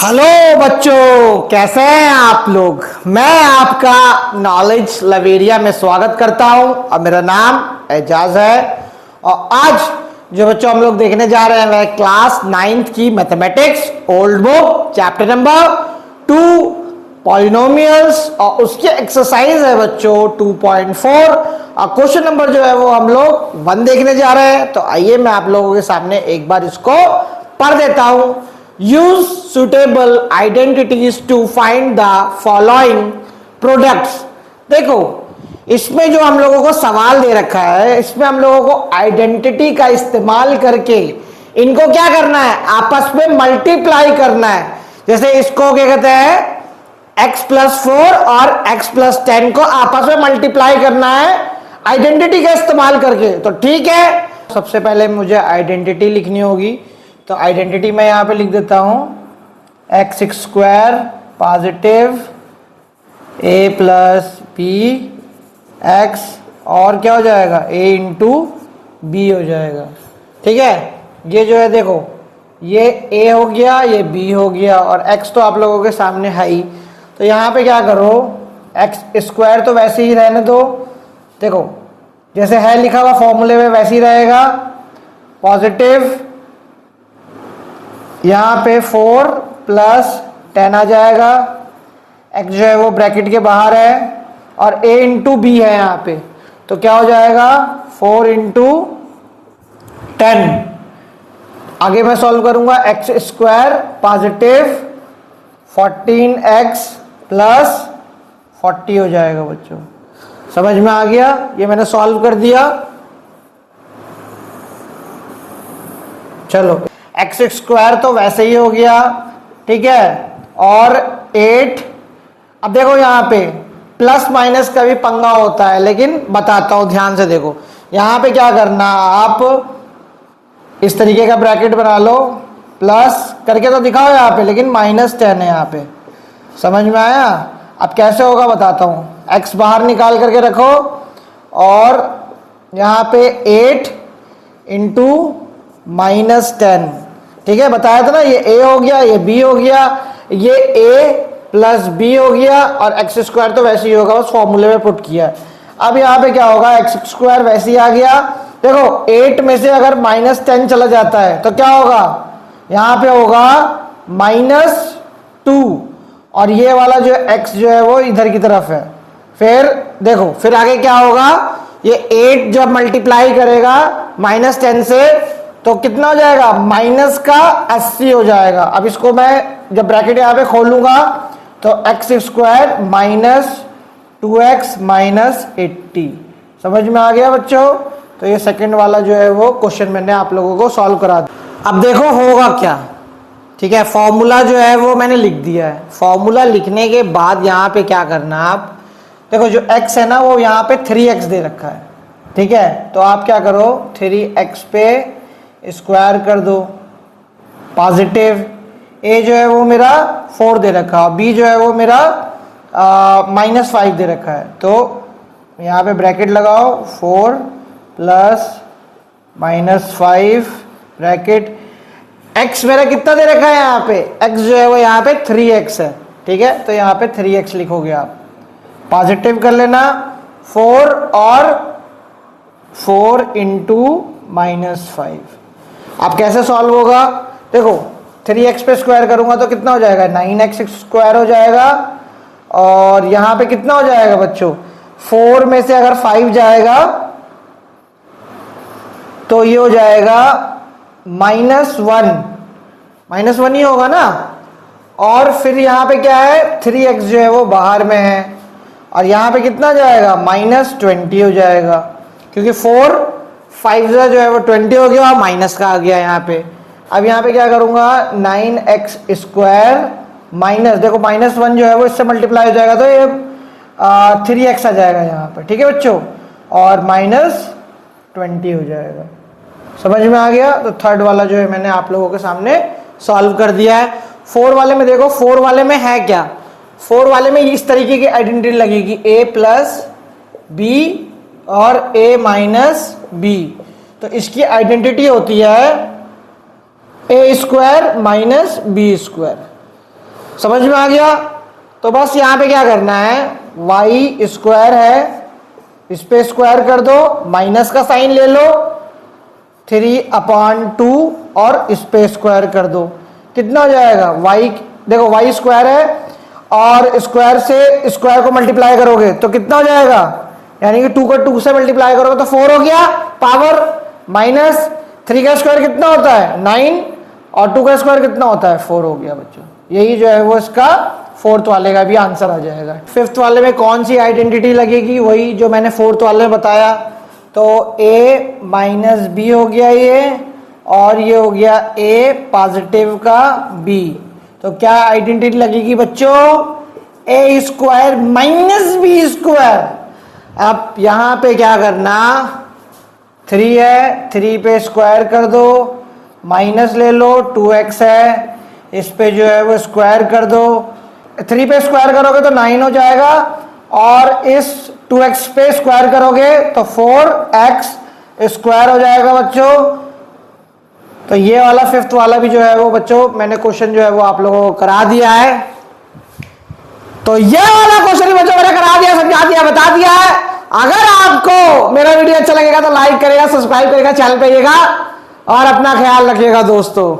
Hello बच्चों, कैसे हैं आप लोग। मैं आपका नॉलेज लवेरिया में स्वागत करता हूं और मेरा नाम एजाज है। और आज जो बच्चों हम लोग देखने जा रहे हैं वह क्लास 9th की mathematics old book chapter number 2 polynomials और उसकी एक्सरसाइज है बच्चों 2.4 और क्वेश्चन नंबर जो है वो हम लोग 1 देखने जा रहे हैं। तो आइए मैं आप लोगों के सामने एक बार इसको पढ़ देता हूं। Use suitable identities to find the following products। देखो इसमें जो हम लोगों को सवाल दे रखा है, इसमें हम लोगों को आइडेंटिटी का इस्तेमाल करके इनको क्या करना है, आपस में मल्टीप्लाई करना है। जैसे इसको क्या कहते हैं, x+4 और x+10 को आपस में मल्टीप्लाई करना है आइडेंटिटी का इस्तेमाल करके। तो ठीक है, सबसे पहले मुझे आइडेंटिटी लिखनी होगी। तो आइडेंटिटी मैं यहां पे लिख देता हूं x² positive a plus B X और क्या हो जाएगा a इंटू बी हो जाएगा। ठीक है, ये जो है देखो ये a हो गया, ये b हो गया और x तो आप लोगों के सामने है ही। तो यहां पे क्या करो, x² तो वैसे ही रहने दो, देखो जैसे है लिखा हुआ फॉर्मूले में वैसे ही रहेगा। पॉजिटिव यहाँ पे 4 + 10 आ जाएगा, x जो है वो ब्रैकेट के बाहर है और a इंटू बी है यहाँ पे। तो क्या हो जाएगा 4 × 10। आगे मैं सॉल्व करूंगा, x² पॉजिटिव 14x + 40 हो जाएगा बच्चों। समझ में आ गया, ये मैंने सॉल्व कर दिया। चलो x² तो वैसे ही हो गया, ठीक है, और 8। अब देखो यहाँ पे प्लस माइनस का भी पंगा होता है, लेकिन बताता हूं ध्यान से देखो। यहाँ पे क्या करना, आप इस तरीके का ब्रैकेट बना लो, प्लस करके तो दिखाओ यहाँ पे, लेकिन -10 है यहाँ पे। समझ में आया। अब कैसे होगा बताता हूं। x बाहर निकाल करके रखो और यहाँ पे 8 × -10, ठीक है, बताया था ना, ये a हो गया, ये b हो गया, ये a + b हो गया और x² तो वैसे ही होगा, बस फॉर्मूले में पुट किया। अब यहाँ पे क्या होगा, x² वैसे ही आ गया। देखो 8 में से अगर -10 चला जाता है तो क्या होगा, यहाँ पे होगा -2 और ये वाला जो x जो है वो इधर की तरफ है। फिर देखो फिर आगे क्या होगा, ये 8 जब मल्टीप्लाई करेगा -10 से तो कितना हो जाएगा, -80 हो जाएगा। अब इसको मैं जब ब्रैकेट यहाँ पे खोलूंगा तो x² -2x - 80। समझ में आ गया बच्चों। तो ये सेकंड वाला जो है वो क्वेश्चन मैंने आप लोगों को सॉल्व करा दिया। अब देखो होगा क्या, ठीक है, फॉर्मूला जो है वो मैंने लिख दिया है। फॉर्मूला लिखने के बाद यहाँ पे क्या करना, आप देखो जो x है ना वो यहाँ पे 3x दे रखा है, ठीक है। तो आप क्या करो, 3x पे स्क्वायर कर दो। पॉजिटिव a जो है वो मेरा 4 दे रखा है, b जो है वो मेरा -5 दे रखा है। तो यहाँ पे ब्रैकेट लगाओ, 4 + -5 ब्रैकेट। x मेरा कितना दे रखा है यहाँ पे, x जो है वो यहाँ पे 3x है, ठीक है। तो यहाँ पे 3x लिखोगे आप, पॉजिटिव कर लेना 4 और 4 × -5। अब कैसे सॉल्व होगा, देखो 3x पे स्क्वायर करूंगा तो कितना हो जाएगा, 9x² हो जाएगा। और यहां पे कितना हो जाएगा बच्चों, 4 में से अगर 5 जाएगा तो ये हो जाएगा -1 ही होगा ना। और फिर यहां पे क्या है, 3x जो है वो बाहर में है और यहां पे कितना जाएगा, -20 हो जाएगा, क्योंकि 4 5 जो है वो 20 हो गया और माइनस का आ गया यहाँ पे। अब यहाँ पे क्या करूंगा, 9x² माइनस, देखो -1 जो है वो इससे मल्टीप्लाई हो जाएगा तो ये 3x आ जाएगा यहाँ पे, ठीक है बच्चों, और -20 हो जाएगा। समझ में आ गया। तो थर्ड वाला जो है मैंने आप लोगों के सामने सॉल्व कर दिया है। 4 वाले में देखो, 4 वाले में है क्या, 4 वाले में इस तरीके की आइडेंटिटी लगेगी, a + b और a - b। तो इसकी आइडेंटिटी होती है a² - b²। समझ में आ गया? तो बस यहाँ पे क्या करना है, वाई स्क्वायर है, इस पे स्क्वायर कर दो, माइनस का साइन ले लो, 3/2 और इस पे स्क्वायर कर दो, कितना हो जाएगा वाई, देखो वाई स्क्वायर है और स्क्वायर से स्क्वायर को मल्टीप्लाई करोगे तो कितना हो जाएगा, यानी कि 2 को 2 से मल्टीप्लाई करोगे तो 4 हो गया, पावर माइनस 3 का स्क्वायर कितना होता है 9 और 2 का स्क्वायर कितना होता है 4 हो गया बच्चों। यही जो है वो इसका फोर्थ वाले का भी आंसर आ जाएगा। फिफ्थ वाले में कौन सी आइडेंटिटी लगेगी, वही जो मैंने फोर्थ वाले में बताया, तो a माइनस बी हो गया ये, और ये हो गया a पॉजिटिव का b, तो क्या आइडेंटिटी लगेगी बच्चों, a square minus B square. अब यहां पे क्या करना, 3 है, 3 पे स्क्वायर कर दो, माइनस ले लो, 2x है, इस पे जो है वो स्क्वायर कर दो, 3 पे स्क्वायर करोगे तो 9 हो जाएगा, और इस 2x पे स्क्वायर करोगे तो 4x स्क्वायर हो जाएगा बच्चों। तो ये वाला फिफ्थ वाला भी जो है वो बच्चों मैंने क्वेश्चन जो है वो आप लोगों को करा दिया है। तो ये वाला क्वेश्चन भी बच्चों मैंने करा दिया, समझा दिया, बता दिया है। अगर आपको मेरा वीडियो अच्छा लगेगा तो लाइक करेगा, सब्सक्राइब करेगा, चैनल पे आइएगा और अपना ख्याल रखिएगा दोस्तों।